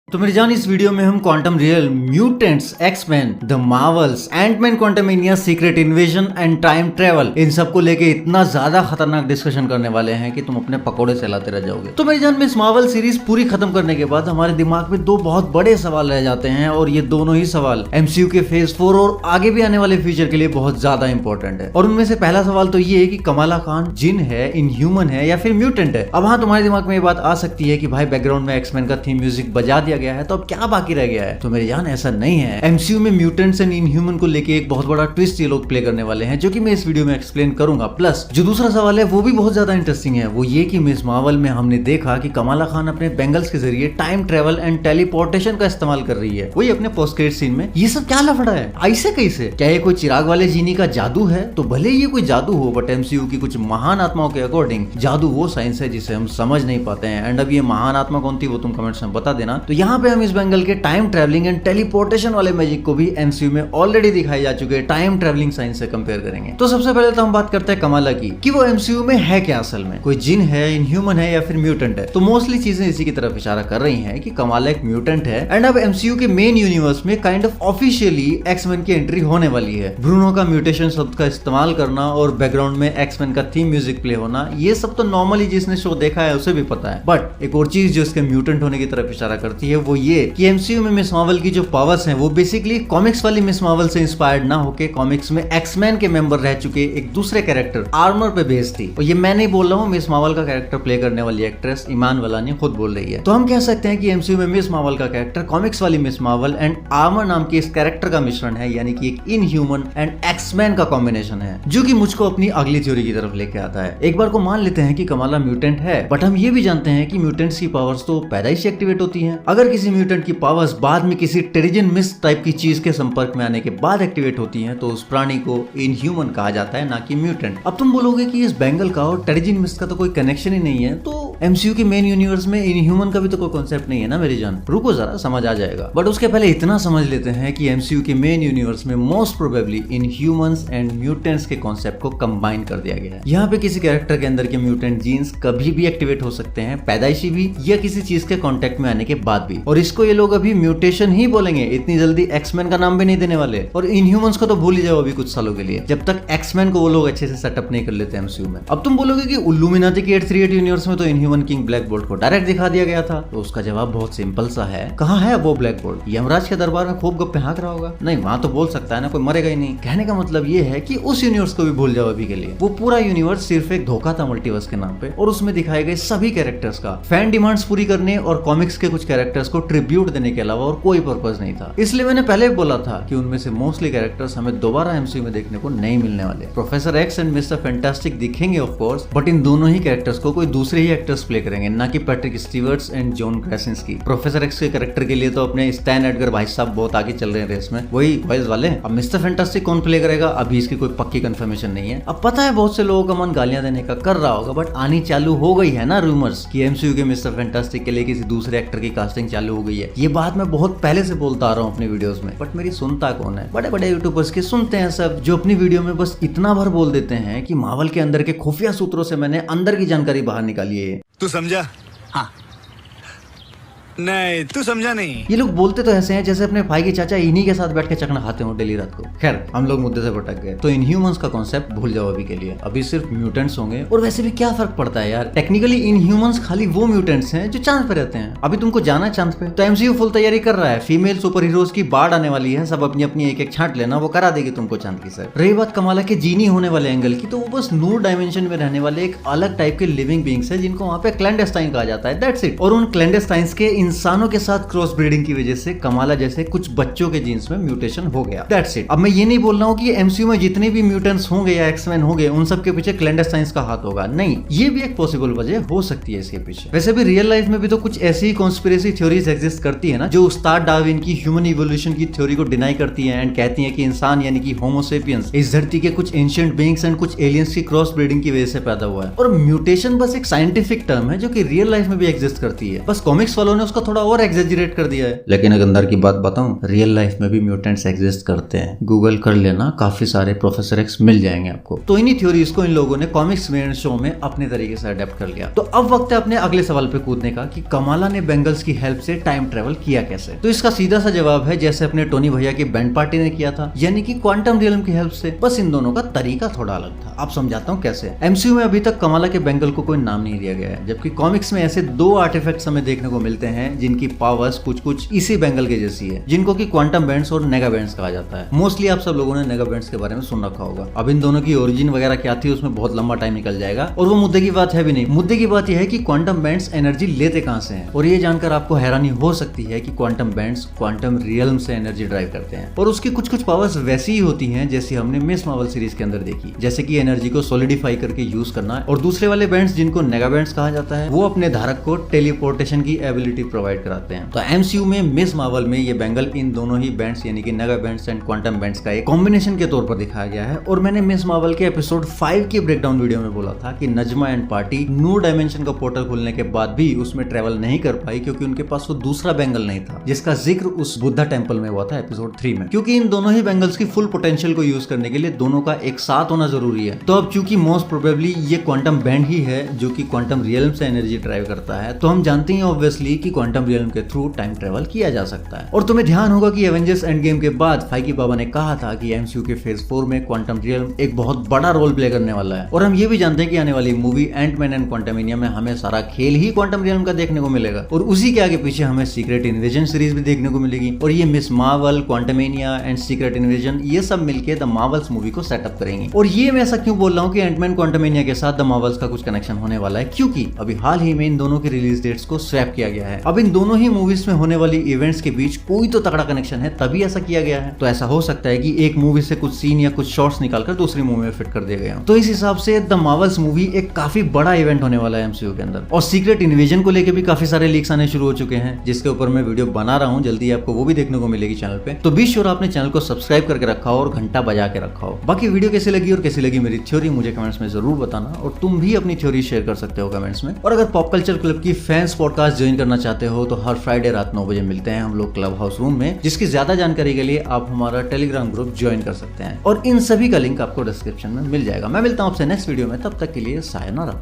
तो मेरी जान, इस वीडियो में हम quantum realm, mutants, X Men, the Marvels, Ant Man Quantumania, secret invasion and time travel, इन सब को लेके इतना ज्यादा खतरनाक डिस्कशन करने वाले हैं कि तुम अपने पकोड़े सहलाते रह जाओगे। तो मेरी जान में इस मार्वल सीरीज पूरी खत्म करने के बाद हमारे दिमाग में दो बहुत बड़े सवाल रह जाते हैं और ये दोनों ही सवाल एमसीयू के फेज 4 और आगे भी आने वाले फ्यूचर के लिए बहुत ज्यादा इंपॉर्टेंट है। और उनमें से पहला सवाल तो ये है कि कमाला खान जिन है, इनह्यूमन है या फिर म्यूटेंट है। अब हाँ, तुम्हारे दिमाग में ये बात आ सकती है कि भाई बैकग्राउंड में एक्समैन का थीम म्यूजिक बजा दिया गया है तो अब क्या बाकी रह गया है। तो मेरी जान, ऐसा नहीं है। एमसीयू में म्यूटेंट्स एंड इनह्यूमन को लेके एक बहुत बड़ा ट्विस्ट ये लोग प्ले करने वाले हैं, जो कि मैं इस वीडियो में एक्सप्लेन करूंगा। प्लस जो दूसरा सवाल है वो भी बहुत ज्यादा इंटरेस्टिंग है। वो ये कि मिस मार्वल में हमने देखा कि कमाला खान अपने बेंगल्स के जरिए टाइम ट्रेवल एंड टेलीपोर्टेशन का इस्तेमाल कर रही है, वही अपने पोस्ट क्रेडिट सीन में। ये सब क्या लफड़ा है? ऐसे कैसे? क्या ये कोई चिराग वाले जीनी का जादू है? तो भले ये कोई जादू हो, बट एमसीयू की कुछ महान आत्माओं के अकॉर्डिंग जादू वो साइंस है जिसे हम समझ नहीं पाते हैं। एंड अब ये महान आत्मा कौन थी वो तुम कमेंट्स में बता देना। तो यहाँ पे हम इस बेंगल के टाइम ट्रेवलिंग एंड टेलीपोर्टेशन वाले मैजिक को भी एमसीयू में ऑलरेडी दिखाई जा चुके टाइम ट्रेवलिंग साइंस से कंपेयर करेंगे। तो सबसे पहले तो हम बात करते हैं कमाला की कि वो एमसीयू में है क्या असल में, कोई जिन है, इनह्यूमन है या फिर म्यूटेंट है। तो मोस्टली चीजें इसी की तरफ इशारा कर रही हैं कि कमाला एक म्यूटेंट है। एंड अब एमसीयू के मेन यूनिवर्स में काइंड ऑफ ऑफिशियली एक्समैन की एंट्री होने वाली है। ब्रूनो का म्यूटेशन शब्द का इस्तेमाल करना और बैकग्राउंड में एक्समैन का थीम म्यूजिक प्ले होना, ये सब तो नॉर्मली जिसने शो देखा है उसे भी पता है। बट एक और चीज जो इसके म्यूटेंट होने की तरफ इशारा करती है वो ये कि एमसीयू में मिस मार्वल की जो पावर्स हैं वो बेसिकली कॉमिक्स वाली मिस मार्वल से इंस्पायर्ड ना होके कॉमिक्स में एक्समैन के मेंबर रह चुके एक दूसरे कैरेक्टर आर्मर पे बेस्ड थी। और ये मैं नहीं बोल रहा हूँ, मिस मार्वल का कैरेक्टर प्ले करने वाली एक्ट्रेस ईमान वलानी खुद बोल रही है। तो हम कह सकते हैं कि एमसीयू में मिस मार्वल का कैरेक्टर कॉमिक्स वाली मिस मार्वल एंड आर्मर नाम के इस कैरेक्टर का मिश्रण है, यानी कि एक इनह्यूमन एंड एक्समैन का कॉम्बिनेशन है, जो कि मुझको अपनी अगली थ्योरी की तरफ लेके आता है। एक बार को मान लेते हैं कि कमाला म्यूटेंट है, बट हम ये भी जानते हैं कि म्यूटेंट्स की पावर्स तो पैदाइश से एक्टिवेट होती हैं। अगर किसी म्यूटेंट की पावर्स बाद में किसी टेरिजन मिस्ट टाइप की चीज के संपर्क में आने के बाद एक्टिवेट होती हैं तो उस प्राणी को इनह्यूमन कहा जाता है, ना कि म्यूटेंट। अब तुम बोलोगे कि इस बेंगल का और टेरिजन मिस्ट का तो कोई कनेक्शन ही नहीं है, तो एमसीयू के मेन यूनिवर्स में इनह्यूमन का भी तो कोई कॉन्सेप्ट नहीं है ना मेरी जान। रुको जरा, समझ आ जाएगा। बट उसके पहले इतना समझ लेते हैं कि एमसीयू के मेन यूनिवर्स में most probably Inhumans and mutants के कॉन्सेप्ट को कंबाइन कर दिया गया है। यहाँ पे किसी कैरेक्टर के अंदर के म्यूटेंट जीन्स कभी भी एक्टिवेट हो सकते हैं, पैदाइशी भी या किसी चीज के कॉन्टेक्ट में आने के बाद भी। और इसको ये लोग अभी म्यूटेशन ही बोलेंगे, इतनी जल्दी एक्समैन का नाम भी नहीं देने वाले। और इनह्यूमंस को तो भूल ही जाओ अभी कुछ सालों के लिए, जब तक एक्समैन को वो लोग अच्छे से सेटअप नहीं कर लेते एमसीयू में। अब तुम बोलोगे कि इल्यूमिनाटी के 838 यूनिवर्स में तो इनह्यूमन किंग ब्लैक बोल्ट को डायरेक्ट दिखा दिया गया था। तो उसका जवाब बहुत सिंपल सा है, कहाँ है वो ब्लैक बोल्ट? यमराज के दरबार में खूब गप्पे हाँक रहा होगा? नहीं, वहां तो बोल सकता है ना, कोई मरेगा ही नहीं। कहने का मतलब ये है कि उस यूनिवर्स को भी भूल जाओ अभी के लिए। वो पूरा यूनिवर्स सिर्फ एक धोखा था मल्टीवर्स के नाम पे, और उसमें दिखाए गए सभी कैरेक्टर्स का फैन डिमांड्स पूरी करने और कॉमिक्स के कुछ कैरेक्टर्स को ट्रिब्यूट देने के अलावा और कोई पर्पस नहीं था। इसलिए मैंने पहले बोला था कि उनमें से मोस्टली कैरेक्टर्स हमें दोबारा एमसीयू में देखने को नहीं मिलने वाले। Professor x and mister fantastic दिखेंगे ऑफ कोर्स, बट इन दोनों ही कैरेक्टर्स को कोई दूसरे ही एक्टर्स प्ले करेंगे, ना कि Patrick Stewarts and John Krasinski. Professor X के कैरेक्टर के लिए तो अपने स्टैन एडगर भाई साहब बहुत आगे चल रहे हैं रेस में, वही वॉइस वाले। अब मिस्टर फैंटास्टिक कौन प्ले करेगा अभी इसकी कोई पक्की कंफर्मेशन नहीं है। अब पता है बहुत से लोगों का मन गालियां देने का कर रहा होगा, बट आनी चालू हो गई है ना रूमर्स कि एमसीयू के मिस्टर फैंटास्टिक के लिए किसी दूसरे एक्टर की कास्टिंग चालू हो गई है। ये बात मैं बहुत पहले से बोलता आ रहा हूँ अपनी वीडियोस में, बट मेरी सुनता कौन है? बड़े बड़े यूट्यूबर्स के सुनते हैं सब, जो अपनी वीडियो में बस इतना भर बोल देते हैं कि मार्वल के अंदर के खुफिया सूत्रों से मैंने अंदर की जानकारी बाहर निकाली है। तू समझा? हाँ। नहीं, तू समझा नहीं। ये लोग बोलते तो ऐसे हैं जैसे अपने भाई के चाचा इन्हीं के साथ बैठ के चकना खाते हो डेली रात को। खैर, हम लोग मुद्दे से भटक गए। तो इनह्यूमंस का कॉन्सेप्ट भूल जाओ अभी के लिए, अभी सिर्फ म्यूटेंट्स होंगे। और वैसे भी क्या फर्क पड़ता है यार, टेक्निकली इनह्यूमंस खाली वो म्यूटेंट्स हैं जो चांद पे रहते हैं। अभी तुमको जाना है चांद पे, तो एमसीयू फुल तैयारी कर रहा है। फीमेल सुपर हीरोज की बाढ़ आने वाली है, सब अपनी अपनी एक एक छांट लेना, वो करा देगी तुमको चांद की सर। रही बात कमाला के जीनी होने वाले एंगल की, तो वो बस नूर डायमेंशन में रहने वाले एक अलग टाइप के लिविंग बींग्स है जिनको वहां पे क्लैंडेस्टाइन कहा जाता है, दैट्स इट। और उन क्लैंडेस्टाइन्स के इंसानों के साथ क्रॉस ब्रीडिंग की वजह से कमाला जैसे कुछ बच्चों के जीन्स में म्यूटेशन हो गया, दैट्स इट। अब मैं ये नहीं बोल रहा हूँ कि एमसीयू में जितने भी म्यूटेंट्स होंगे या एक्समैन होंगे उन सब के पीछे क्लैंडेस्टाइन्स का हाथ होगा, नहीं। ये भी एक पॉसिबल वजह हो सकती है इसके पीछे। वैसे भी रियल लाइफ में भी तो कुछ ऐसी कॉन्स्पिरेसी थ्योरीज एग्जिस्ट करती है ना, जो उस्ताद डार्विन की ह्यूमन इवोल्यूशन की थ्योरी को डिनाई करती है एंड कहती है कि इंसान यानी कि होमो सेपियंस इस धरती के कुछ एंशिएंट बीइंग्स एंड कुछ एलियंस की क्रॉस ब्रीडिंग की वजह से पैदा हुआ है। और म्यूटेशन बस एक साइंटिफिक टर्म है जो कि रियल लाइफ में भी एग्जिस्ट करती है, बस कॉमिक्स वालों ने उसको उसको थोड़ा और एग्जेजरेट कर दिया है। लेकिन अगर अंदर की बात बताऊं, रियल लाइफ में भी म्यूटेंट्स एग्जिस्ट करते हैं। गूगल कर लेना, काफी सारे प्रोफेसर एक्स मिल जाएंगे आपको। तो इन्हीं थ्योरीज को इन लोगों ने कॉमिक्स में शो में अपने तरीके से अडेप्ट कर लिया। तो अब वक्त है अपने अगले सवाल पे कूदने का कि कमाला ने बेंगल्स की हेल्प से टाइम ट्रेवल किया कैसे। तो इसका सीधा सा जवाब है जैसे अपने टोनी भैया की बैंड पार्टी ने किया था, यानी कि क्वांटम रियल्म की हेल्प से। बस इन दोनों का तरीका थोड़ा अलग था। आप समझाता हूँ कैसे। एमसीयू में अभी तक कमाला के बेंगल को कोई नाम नहीं दिया गया है, जबकि कॉमिक्स में ऐसे 2 आर्टिफैक्ट्स हमें देखने को मिलते हैं जिनकी पावर्स कुछ कुछ इसी बेंगल के जैसी है, जिनको कि क्वांटम बैंड्स और नेगा बैंड्स कहा जाता है। मोस्टली आप सब लोगों ने नेगा बैंड्स के बारे में सुन रखा होगा। अब इन दोनों की ओरिजिन वगैरह क्या थी उसमें बहुत लंबा टाइम निकल जाएगा और वो मुद्दे की बात है भी नहीं। मुद्दे की बात यह है कि क्वांटम बैंड्स एनर्जी लेते कहां से हैं, और ये जानकर आपको हैरानी हो सकती है कि क्वांटम बैंड्स क्वांटम रियल्म से एनर्जी ड्राइव करते हैं और उसकी कुछ कुछ पावर्स वैसी ही होती हैं जैसी हमने मिस मार्वल सीरीज के अंदर देखी, जैसे कि एनर्जी को सॉलिडिफाई करके यूज करना। और दूसरे वाले बैंड्स जिनको नेगा बैंड्स कहा जाता है, वो अपने धारक को टेलीपोर्टेशन की एबिलिटी प्रोवाइड कराते हैं। तो एमसीयू में मिस मार्वल में ये बेंगल इन दोनों ही बैंड्स यानी कि नेगा बैंड्स एंड क्वांटम बैंड्स का एक कॉम्बिनेशन के तौर पर दिखाया गया है। और मैंने मिस मार्वल के एपिसोड 5 की ब्रेकडाउन वीडियो में बोला था कि Najma and party new dimension का पोर्टल खुलने के बाद भी उसमें ट्रेवल नहीं कर पाई क्योंकि उनके पास वो दूसरा बेंगल नहीं था, जिसका जिक्र उस बुद्धा टेंपल में हुआ था एपिसोड 3 में। क्योंकि इन दोनों ही बेंगल्स की फुल पोटेंशियल को यूज करने के लिए दोनों का एक साथ होना जरूरी है। तो अब चूंकि मोस्ट प्रोबेबली ये क्वांटम बैंड ही है जो कि क्वांटम रियल्म से एनर्जी ड्राइव करता है, तो हम जानते हैं ऑब्वियसली कि क्वांटम रियल्म के थ्रू टाइम ट्रेवल किया जा सकता है। और तुम्हें ध्यान होगा कि एवेंजर्स एंड गेम के बाद फाइकी बाबा ने कहा था कि एमसीयू के फेज 4 में क्वांटम रियल्म एक बहुत बड़ा रोल प्ले करने वाला है। और हम ये भी जानते हैं कि आने वाली मूवी एंटमैन एंड क्वांटमेनिया में हमें सारा खेल ही क्वांटम रियल्म का देखने को मिलेगा और उसी के आगे पीछे हमें सीक्रेट इन्वेजन सीरीज भी देखने को मिलेगी। और ये miss Marvel, Quantumania and secret invasion ये सब मिलकर द मार्वल्स मूवी को सेटअप करेंगी। और ये मैं ऐसा क्यों बोल रहा हूँ कि एंटमैन क्वांटमेनिया के साथ द मार्वल्स का कुछ कनेक्शन होने वाला है, क्योंकि अभी हाल ही में इन दोनों की रिलीज डेट्स को स्वैप किया गया है। अब इन दोनों ही मूवीज में होने वाली इवेंट्स के बीच कोई तो तगड़ा कनेक्शन है, तभी ऐसा किया गया है। तो ऐसा हो सकता है कि एक मूवी से कुछ सीन या कुछ शॉट्स निकालकर दूसरी मूवी में फिट कर दिए गए। तो इस हिसाब से द मार्वल्स मूवी एक काफी बड़ा इवेंट होने वाला है एमसीयू के अंदर। और सीक्रेट इन्वेजन को लेकर भी काफी सारे लीक्स आने शुरू हो चुके हैं, जिसके ऊपर मैं वीडियो बना रहा हूँ, जल्दी आपको वो भी देखने को मिलेगी चैनल पे। तो बी श्योर आपने चैनल को सब्सक्राइब करके रखा हो और घंटा बजा के रखा हो। बाकी वीडियो कैसी लगी और कैसी लगी मेरी थ्योरी मुझे कमेंट्स में जरूर बताना, और तुम भी अपनी थ्योरी शेयर कर सकते हो कमेंट्स में। और अगर पॉप कल्चर क्लब की फैंस पॉडकास्ट ज्वाइन करना चाहते हो तो हर फ्राइडे रात 9 बजे मिलते हैं हम लोग क्लब हाउस रूम में, जिसकी ज्यादा जानकारी के लिए आप हमारा टेलीग्राम ग्रुप ज्वाइन कर सकते हैं और इन सभी का लिंक आपको डिस्क्रिप्शन में मिल जाएगा। मैं मिलता हूं आपसे नेक्स्ट वीडियो में, तब तक के लिए सायोनारा।